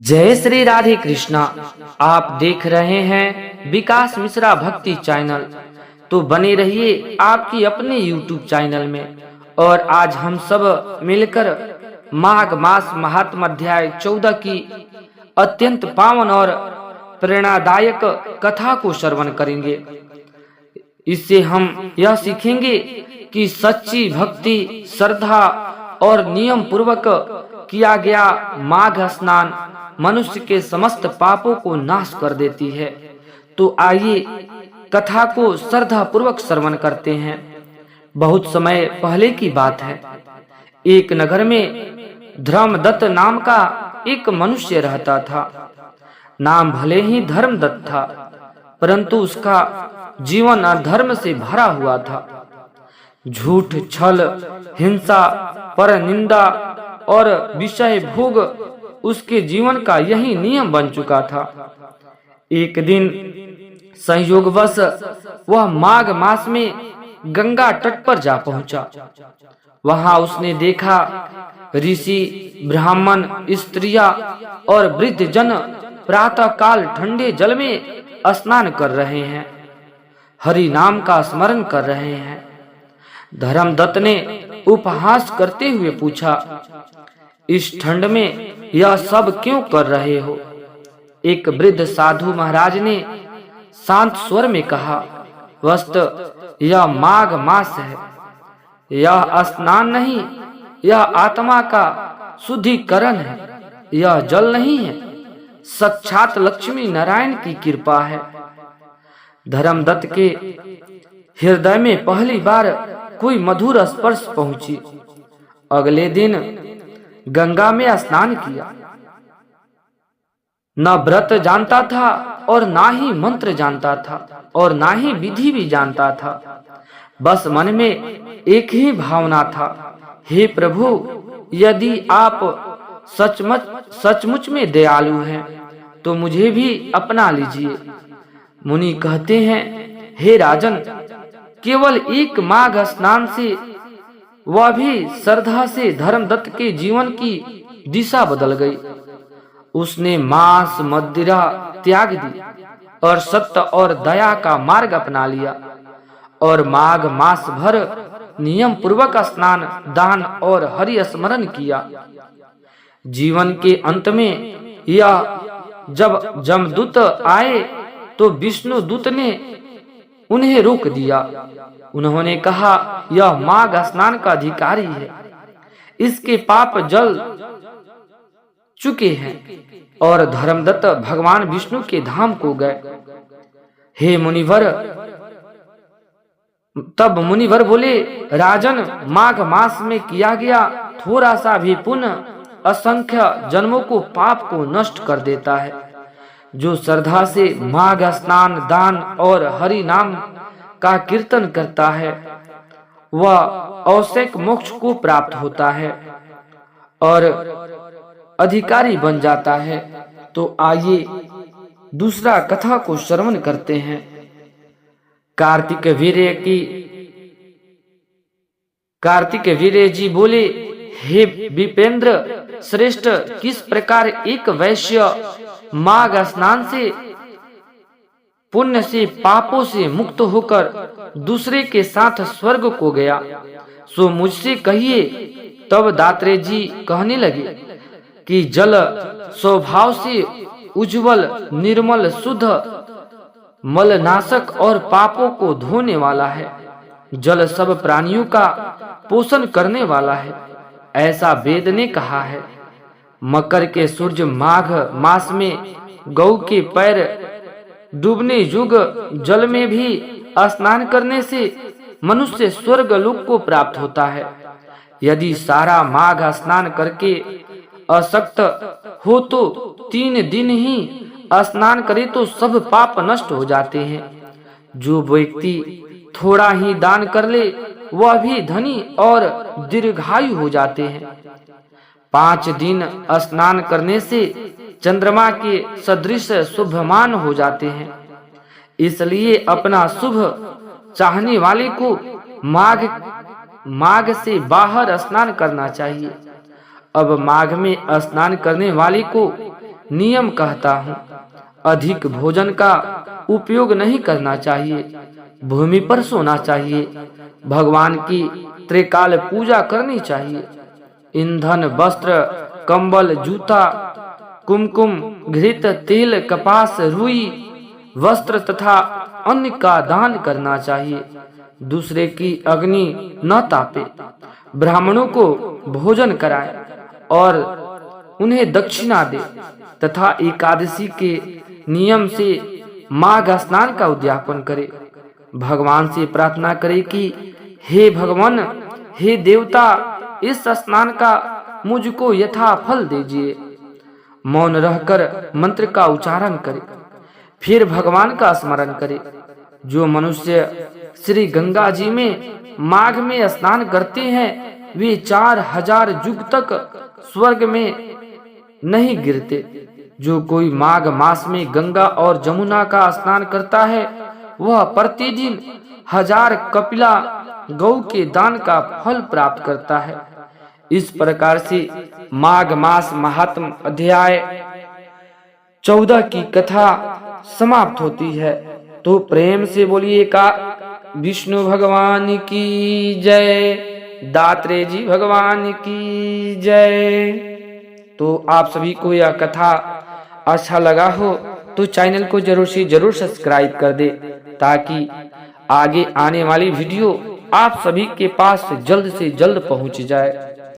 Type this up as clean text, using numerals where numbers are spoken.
जय श्री राधे कृष्णा। आप देख रहे हैं विकास मिश्रा भक्ति चैनल। तो बने रहिए आपकी अपने YouTube चैनल में। और आज हम सब मिलकर माघ मास महात्म अध्याय 14 की अत्यंत पावन और प्रेरणादायक कथा को श्रवण करेंगे। इससे हम यह सीखेंगे कि सच्ची भक्ति, श्रद्धा और नियम पूर्वक किया गया माघ स्नान मनुष्य के समस्त पापों को नाश कर देती है। तो आइए कथा को श्रद्धा पूर्वक श्रवण करते हैं। बहुत समय पहले की बात है। एक नगर में धर्मदत्त नाम का एक मनुष्य रहता था। नाम भले ही धर्मदत्त था, परंतु उसका जीवन अधर्म से भरा हुआ था। झूठ, छल, हिंसा, परनिंदा और विषय भोग उसके जीवन का यही नियम बन चुका था। एक दिन संयोगवश वह माघ मास में गंगा तट पर जा पहुंचा। वहां उसने देखा ऋषि, ब्राह्मण, स्त्रियां और वृद्ध जन प्रातः काल ठंडे जल में स्नान कर रहे हैं, हरि नाम का स्मरण कर रहे हैं। धर्मदत्त ने उपहास करते हुए पूछा, इस ठंड में यह सब क्यों कर रहे हो? एक वृद्ध साधु महाराज ने शांत स्वर में कहा, वस्तु यह माघ मास है। यह स्नान नहीं, यह आत्मा का शुद्धिकरण है। यह जल नहीं है, साक्षात लक्ष्मी नारायण की कृपा है। धर्मदत्त के हृदय में पहली बार कोई मधुर स्पर्श पहुंची। अगले दिन गंगा में स्नान किया। न व्रत जानता था और ना ही मंत्र जानता था और ना ही विधि भी जानता था। बस मन में एक ही भावना था, हे प्रभु, यदि आप सचमुच में दयालु हैं तो मुझे भी अपना लीजिए। मुनि कहते हैं, हे राजन, केवल एक माघ स्नान से, वह भी श्रद्धा से, धर्मदत्त के जीवन की दिशा बदल गई। उसने मांस मदिरा त्याग दी और सत्य और दया का मार्ग अपना लिया और माघ मास भर नियम पूर्वक स्नान, दान और हरि स्मरण किया। जीवन के अंत में यह जब जमदूत आए तो विष्णु दूत ने उन्हें रोक दिया। उन्होंने कहा, यह माघ स्नान का अधिकारी है, इसके पाप जल चुके हैं। और धर्मदत्त भगवान विष्णु के धाम को गए। हे मुनिवर, तब मुनिवर बोले, राजन, माघ मास में किया गया थोड़ा सा भी पुण्य असंख्य जन्मों को पाप को नष्ट कर देता है। जो श्रद्धा से माघ स्नान, दान और हरि नाम का कीर्तन करता है, वह औसैक मोक्ष को प्राप्त होता है और अधिकारी बन जाता है। तो आइए दूसरा कथा को श्रवण करते हैं। कार्तिक वीर्य जी बोले, हे विपेंद्र श्रेष्ठ, किस प्रकार एक वैश्य माघ स्नान से, पुण्य से, पापों से मुक्त होकर दूसरे के साथ स्वर्ग को गया, सो मुझसे कहिए। तब दात्रे जी कहने लगे कि जल स्वभाव से उज्जवल, निर्मल, शुद्ध, मलनाशक और पापों को धोने वाला है। जल सब प्राणियों का पोषण करने वाला है, ऐसा वेद ने कहा है। मकर के सूर्य माघ मास में गौ के पैर डूबने युग जल में भी स्नान करने से मनुष्य स्वर्ग लोक को प्राप्त होता है। यदि सारा माघ स्नान करके अशक्त हो तो 3 दिन ही स्नान करे तो सब पाप नष्ट हो जाते हैं। जो व्यक्ति थोड़ा ही दान कर ले, वह भी धनी और दीर्घायु हो जाते हैं। 5 दिन स्नान करने से चंद्रमा के सदृश शुभमान हो जाते हैं। इसलिए अपना शुभ चाहने वाले को माघ से बाहर स्नान करना चाहिए। अब माघ में स्नान करने वाले को नियम कहता हूँ। अधिक भोजन का उपयोग नहीं करना चाहिए, भूमि पर सोना चाहिए, भगवान की त्रिकाल पूजा करनी चाहिए। ईंधन, वस्त्र, कंबल, जूता, कुमकुम, घृत, तेल, कपास, रुई, वस्त्र तथा अन्न का दान करना चाहिए। दूसरे की अग्नि न तापे, ब्राह्मणों को भोजन कराए और उन्हें दक्षिणा दे तथा एकादशी के नियम से माघ स्नान का उद्यापन करे। भगवान से प्रार्थना करे कि हे भगवान, हे देवता, इस स्नान का मुझको यथा फल दीजिए। मौन रहकर मंत्र का उच्चारण करे, फिर भगवान का स्मरण करे। जो मनुष्य श्री गंगा जी में माघ में स्नान करते हैं वे 4000 युग तक स्वर्ग में नहीं गिरते। जो कोई माघ मास में गंगा और जमुना का स्नान करता है वह प्रतिदिन 1000 कपिला गौ के दान का फल प्राप्त करता है। इस प्रकार से माघ मास महात्म अध्याय 14 की कथा समाप्त होती है। तो प्रेम से बोलिएगा विष्णु भगवान की जय, दात्रेय जी भगवान की जय। तो आप सभी को यह कथा अच्छा लगा हो तो चैनल को जरूर से जरूर सब्सक्राइब कर दे, ताकि आगे आने वाली वीडियो आप सभी के पास जल्द से जल्द पहुंच जाए।